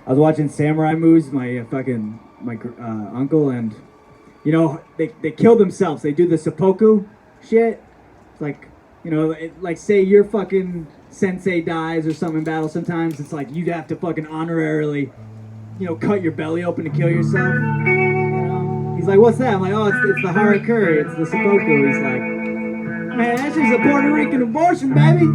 I was watching Samurai Moose, my uncle, and they kill themselves. They do the seppuku shit. It's like like say your fucking sensei dies or something in battle. Sometimes it's like you'd have to fucking honorarily, cut your belly open to kill yourself. He's like, "What's that?" I'm like, "Oh, it's the harakiri. It's the seppuku." He's like, "Man, that's just a Puerto Rican abortion, baby.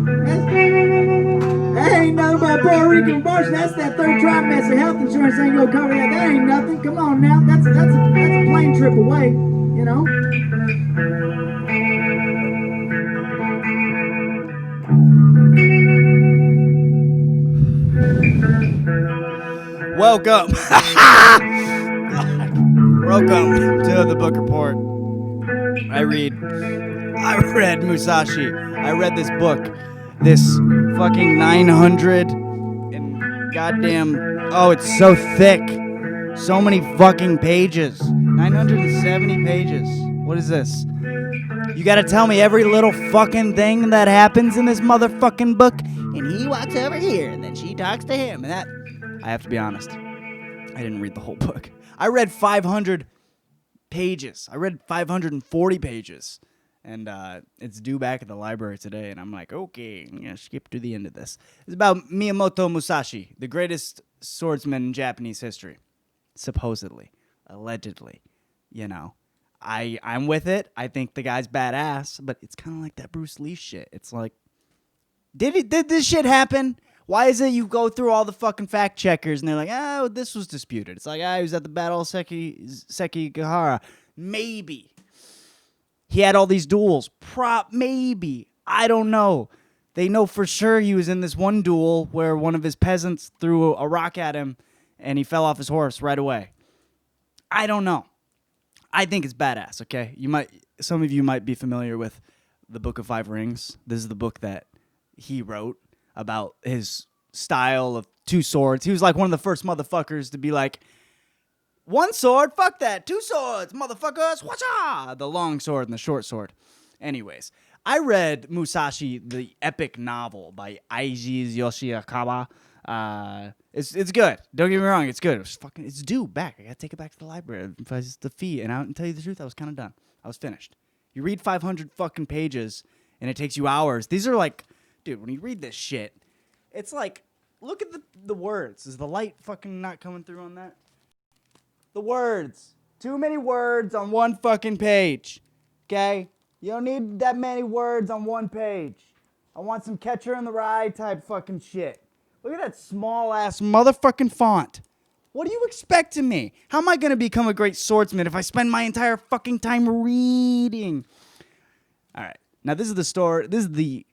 That ain't nothing but a Puerto Rican abortion. That's that third trimester health insurance ain't gonna cover that. That ain't nothing. Come on now. That's a plane trip away, you know." Welcome. Welcome to the book report. I read Musashi. I read this book. This fucking 900 and goddamn. Oh, it's so thick. So many fucking pages. 970 pages. What is this? You gotta tell me every little fucking thing that happens in this motherfucking book. And he walks over here, and then she talks to him. And that. I have to be honest. I didn't read the whole book. I read 500 pages. I read 540 pages. And it's due back at the library today. And I'm like, okay, I'm going to skip to the end of this. It's about Miyamoto Musashi, the greatest swordsman in Japanese history. Supposedly. Allegedly. You know. I'm with it. I think the guy's badass. But it's kind of like that Bruce Lee shit. It's like, did this shit happen? Why is it you go through all the fucking fact checkers and they're like, oh, this was disputed. It's like, he was at the Battle of Sekigahara. Maybe. He had all these duels. Maybe. I don't know. They know for sure he was in this one duel where one of his peasants threw a rock at him and he fell off his horse right away. I don't know. I think it's badass, okay? Some of you might be familiar with the Book of Five Rings. This is the book that he wrote about his style of two swords. He was like one of the first motherfuckers to be like, one sword, fuck that. Two swords, motherfuckers, whatcha? The long sword and the short sword. Anyways, I read Musashi, the epic novel by Eiji Yoshikawa. It's good. Don't get me wrong, it's good. It's due back. I gotta take it back to the library. It's the fee. And to tell you the truth, I was kind of done. I was finished. You read 500 fucking pages and it takes you hours. These are like, dude, when you read this shit, it's like, look at the words. Is the light fucking not coming through on that? The words. Too many words on one fucking page. Okay? You don't need that many words on one page. I want some Catcher in the Rye type fucking shit. Look at that small ass motherfucking font. What do you expect of me? How am I going to become a great swordsman if I spend my entire fucking time reading? All right. Now, this is the story. This is the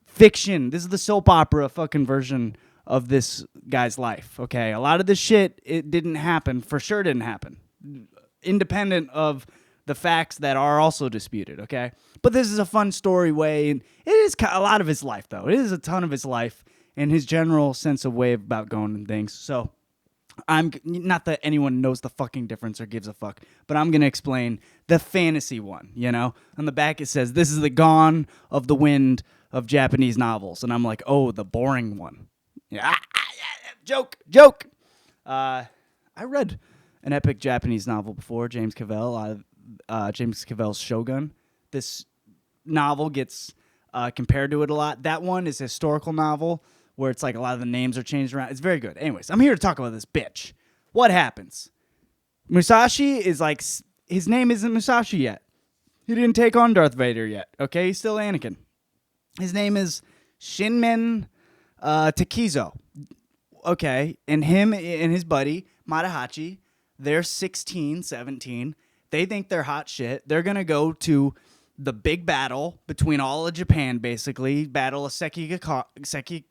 fiction. This is the soap opera fucking version of this guy's life, okay? A lot of this shit, it didn't happen. For sure didn't happen. Independent of the facts that are also disputed, okay? But this is a fun story way, and it is a lot of his life, though. It is a ton of his life and his general sense of way about going and things. So I'm not that anyone knows the fucking difference or gives a fuck, but I'm going to explain the fantasy one, you know? On the back it says, this is the Gone of the Wind of Japanese novels. And I'm like, oh, the boring one. Yeah, joke. I read an epic Japanese novel before, James Cavell's Shogun. This novel gets compared to it a lot. That one is a historical novel where it's like a lot of the names are changed around. It's very good. Anyways, I'm here to talk about this bitch. What happens? Musashi is like, his name isn't Musashi yet. He didn't take on Darth Vader yet, okay? He's still Anakin. His name is Shinmen Takizo. Okay, and him and his buddy, Matahachi, they're 16, 17. They think they're hot shit. They're going to go to the big battle between all of Japan, basically. Battle of Sekigahara.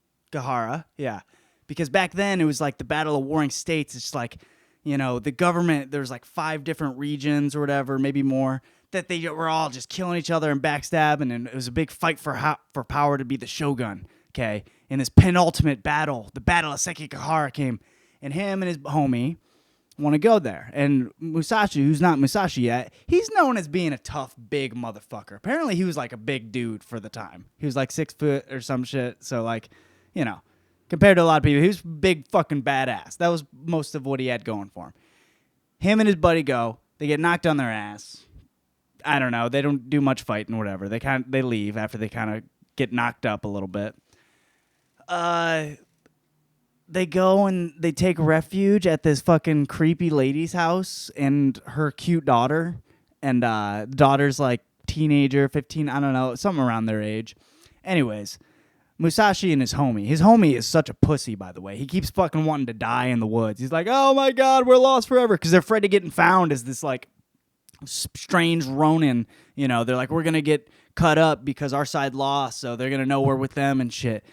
Yeah. Because back then, it was like the Battle of Warring States. It's like, the government, there's like 5 different regions or whatever, maybe more, that they were all just killing each other and backstabbing, and it was a big fight for power to be the shogun, okay? In this penultimate battle, the Battle of Sekigahara came, and him and his homie want to go there. And Musashi, who's not Musashi yet, he's known as being a tough, big motherfucker. Apparently, he was like a big dude for the time. He was like 6 foot or some shit, so like, compared to a lot of people. He was big fucking badass. That was most of what he had going for him. Him and his buddy go. They get knocked on their ass. I don't know. They don't do much fighting or whatever. They leave after they kind of get knocked up a little bit. They go and they take refuge at this fucking creepy lady's house and her cute daughter. And the daughter's like teenager, 15, I don't know, something around their age. Anyways, Musashi and his homie. His homie is such a pussy, by the way. He keeps fucking wanting to die in the woods. He's like, oh my God, we're lost forever. Because they're afraid of getting found as this like strange Ronin. You know, they're like, we're going to get cut up because our side lost. So they're going to know we're with them and shit.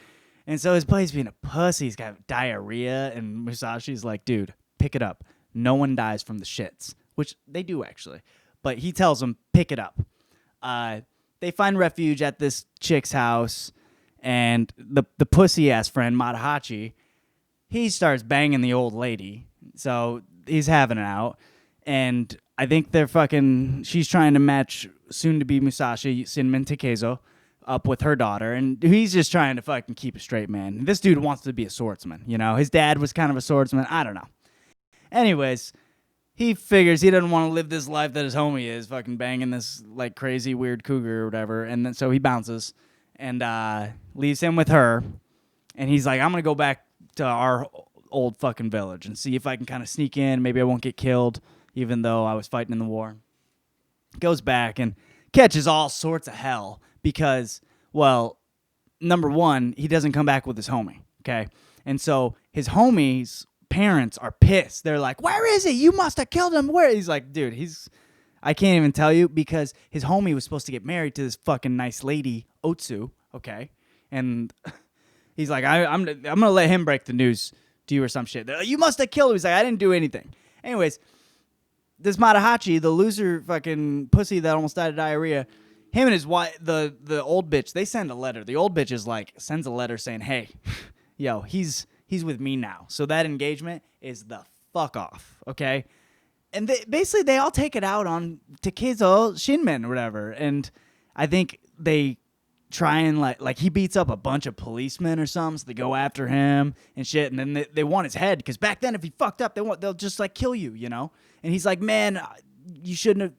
And so his buddy's being a pussy. He's got diarrhea. And Musashi's like, dude, pick it up. No one dies from the shits. Which they do, actually. But he tells them, pick it up. They find refuge at this chick's house. And the pussy-ass friend, Matahachi, he starts banging the old lady. So he's having it out. And I think she's trying to match soon-to-be Musashi, Shinmen Takezo, up with her daughter, and he's just trying to fucking keep it straight, man. This dude wants to be a swordsman, you know? His dad was kind of a swordsman. I don't know. Anyways, he figures he doesn't want to live this life that his homie is, fucking banging this, like, crazy, weird cougar or whatever, and then so he bounces and leaves him with her, and he's like, I'm going to go back to our old fucking village and see if I can kind of sneak in. Maybe I won't get killed, even though I was fighting in the war. Goes back and catches all sorts of hell. Because, well, number one, he doesn't come back with his homie, okay? And so his homie's parents are pissed. They're like, where is he? You must have killed him. Where? He's like, dude, I can't even tell you because his homie was supposed to get married to this fucking nice lady, Otsu, okay? And he's like, I'm going to let him break the news to you or some shit. They're like, you must have killed him. He's like, I didn't do anything. Anyways, this Matahachi, the loser fucking pussy that almost died of diarrhea, him and his wife, the old bitch, they send a letter. The old bitch sends a letter saying, hey, yo, he's with me now. So that engagement is the fuck off, okay? And they all take it out on Takezo Shinmen or whatever. And I think they try and like he beats up a bunch of policemen or something, so they go after him and shit. And then they want his head because back then if he fucked up, they'll just like kill you, you know? And he's like, man, you shouldn't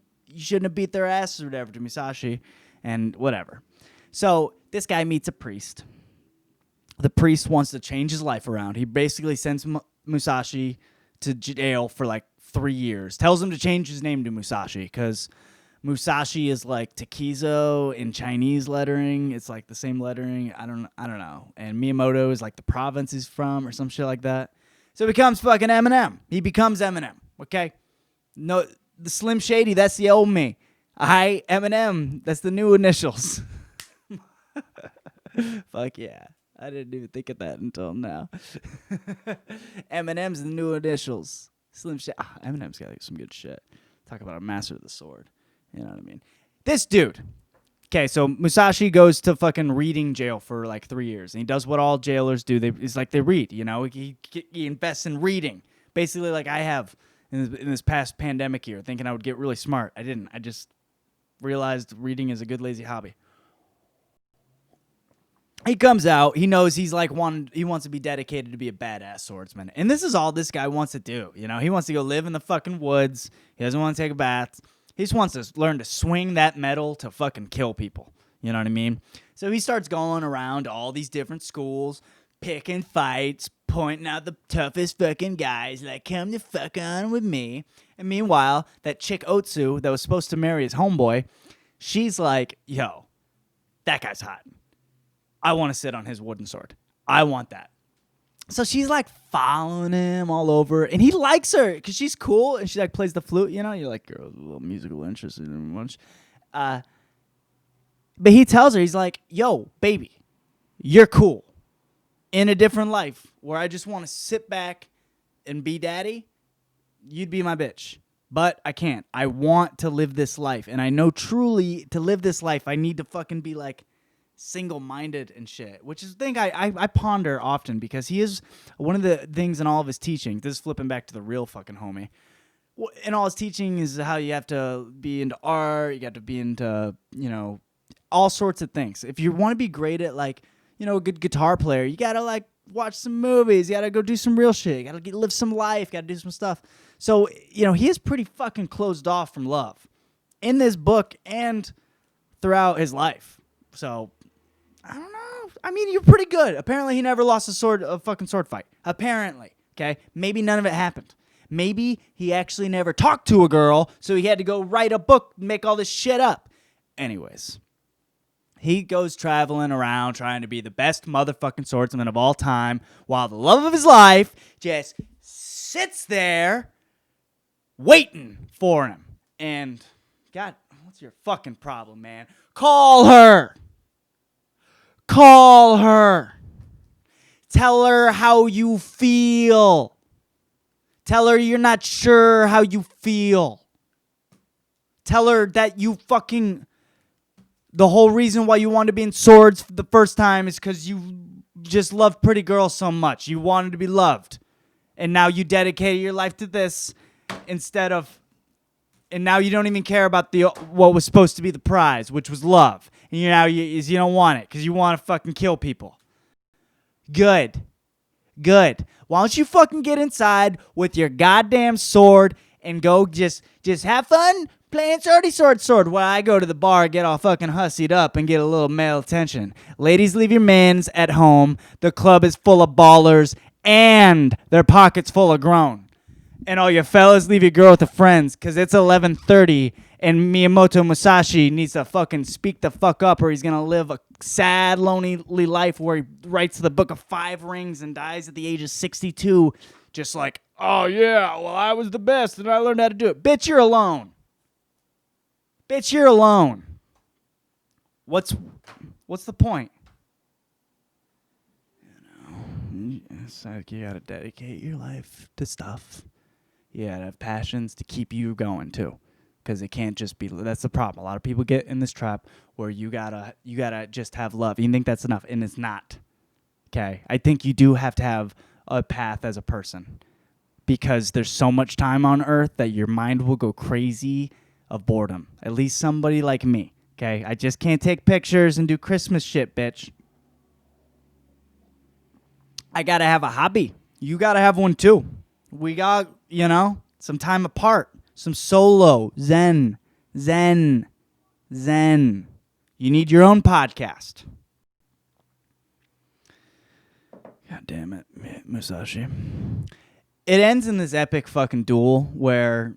have beat their asses or whatever to Musashi and whatever. So this guy meets a priest. The priest wants to change his life around. He basically sends Musashi to jail for like 3 years. Tells him to change his name to Musashi because Musashi is like Takizo in Chinese lettering. It's like the same lettering. I don't know. And Miyamoto is like the province he's from or some shit like that. So he becomes fucking Eminem. He becomes Eminem. Okay? No, the Slim Shady, that's the old me. I, Eminem, that's the new initials. Fuck yeah. I didn't even think of that until now. Eminem's the new initials. Slim Shady. Eminem's got like, some good shit. Talk about a master of the sword. You know what I mean? This dude. Okay, so Musashi goes to fucking reading jail for like 3 years. And he does what all jailers do. It's like they read, you know? He invests in reading. Basically like I have in this past pandemic year, thinking I would get really smart. I didn't. I just realized reading is a good lazy hobby. He comes out. He knows he wants to be dedicated to be a badass swordsman. And this is all this guy wants to do. You know, he wants to go live in the fucking woods. He doesn't want to take a bath. He just wants to learn to swing that metal to fucking kill people. You know what I mean? So he starts going around all these different schools, picking fights, pointing out the toughest fucking guys, like, come the fuck on with me. And meanwhile, that chick Otsu that was supposed to marry his homeboy, she's like, yo, that guy's hot. I want to sit on his wooden sword. I want that. So she's like following him all over, and he likes her because she's cool, and she like plays the flute, you know? You're like, girl, a little musical interest in much. But he tells her, he's like, yo, baby, you're cool. In a different life where I just want to sit back and be daddy, you'd be my bitch. But I can't. I want to live this life. And I know truly to live this life, I need to fucking be like single-minded and shit. Which is the thing I ponder often because he is one of the things in all of his teaching. This is flipping back to the real fucking homie. In all his teaching is how you have to be into art. You got to be into, you know, all sorts of things. If you want to be great at like, you know, a good guitar player, you gotta like watch some movies. You gotta go do some real shit. You gotta live some life. You gotta do some stuff. So, he is pretty fucking closed off from love in this book and throughout his life. So, I don't know. I mean, you're pretty good. Apparently, he never lost a fucking sword fight. Apparently. Okay? Maybe none of it happened. Maybe he actually never talked to a girl, so he had to go write a book, make all this shit up. Anyways, he goes traveling around trying to be the best motherfucking swordsman of all time while the love of his life just sits there waiting for him. And, God, what's your fucking problem, man? Call her. Call her. Tell her how you feel. Tell her you're not sure how you feel. Tell her that you fucking... The whole reason why you wanted to be in swords for the first time is because you just loved pretty girls so much. You wanted to be loved. And now you dedicated your life to this instead of... And now you don't even care about what was supposed to be the prize, which was love. And you don't want it because you want to fucking kill people. Good. Why don't you fucking get inside with your goddamn sword and go just have fun playing sword while I go to the bar, get all fucking hussied up and get a little male attention. Ladies, leave your mans at home. The club is full of ballers and their pockets full of grown. And all your fellas, leave your girl with the friends because it's 11:30 and Miyamoto Musashi needs to fucking speak the fuck up or he's going to live a sad, lonely life where he writes the Book of 5 Rings and dies at the age of 62 just like, oh yeah, well I was the best and I learned how to do it. Bitch, you're alone. Bitch, you're alone. What's the point? It's like you got to dedicate your life to stuff. You gotta have passions to keep you going too, because it can't just be. That's the problem. A lot of people get in this trap where you gotta just have love. You think that's enough, and it's not. Okay, I think you do have to have a path as a person, because there's so much time on Earth that your mind will go crazy of boredom. At least somebody like me. Okay, I just can't take pictures and do Christmas shit, bitch. I gotta have a hobby. You gotta have one too. We got, some time apart. Some solo. Zen. You need your own podcast. God damn it, Musashi. It ends in this epic fucking duel where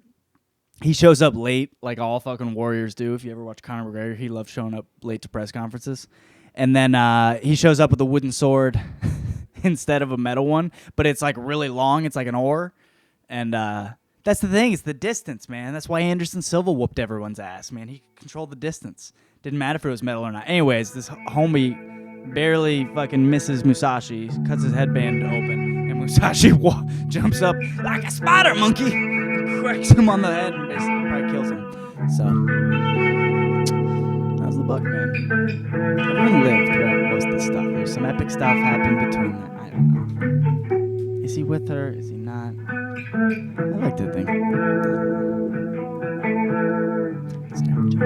he shows up late, like all fucking warriors do. If you ever watch Conor McGregor, he loves showing up late to press conferences. And then he shows up with a wooden sword instead of a metal one, but it's like really long. It's like an oar. And that's the thing. It's the distance, man. That's why Anderson Silva whooped everyone's ass, man. He controlled the distance. Didn't matter if it was metal or not. Anyways, this homie barely fucking misses Musashi, cuts his headband open, and Musashi jumps up like a spider monkey, cracks him on the head, and basically probably kills him. So, that was the book, man. Everyone lived throughout most of the stuff. There's some epic stuff happened between them. I don't know. Is he with her? Is he not? I like to think. It's never too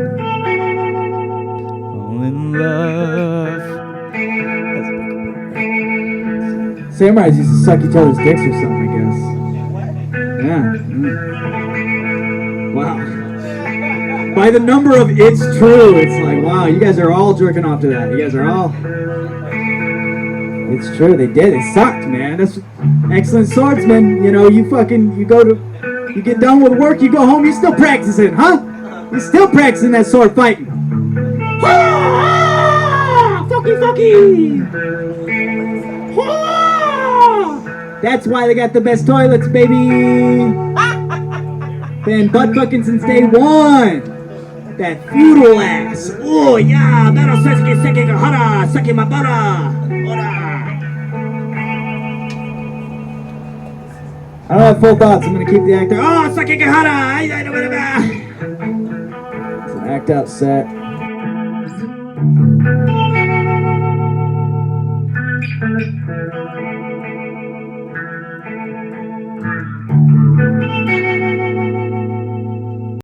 fall in love. That's a book of poetry. Samurais used to suck each other's dicks or something, I guess. Yeah. Wow. By the number of it's true, it's like, wow, you guys are all jerking off to that. You guys are all... It's true, they did. It sucked, man. That's excellent swordsman. You get done with work, you go home, you're still practicing, huh? You're still practicing that sword fighting. Ah! Fucky! Ah! That's why they got the best toilets, baby. Been butt fucking since day one. That feudal ass. Oh yeah, that'll seki hara, seki mabara. I don't have full thoughts. I'm going to keep the actor. Oh, Sakigahara! It's an act out set.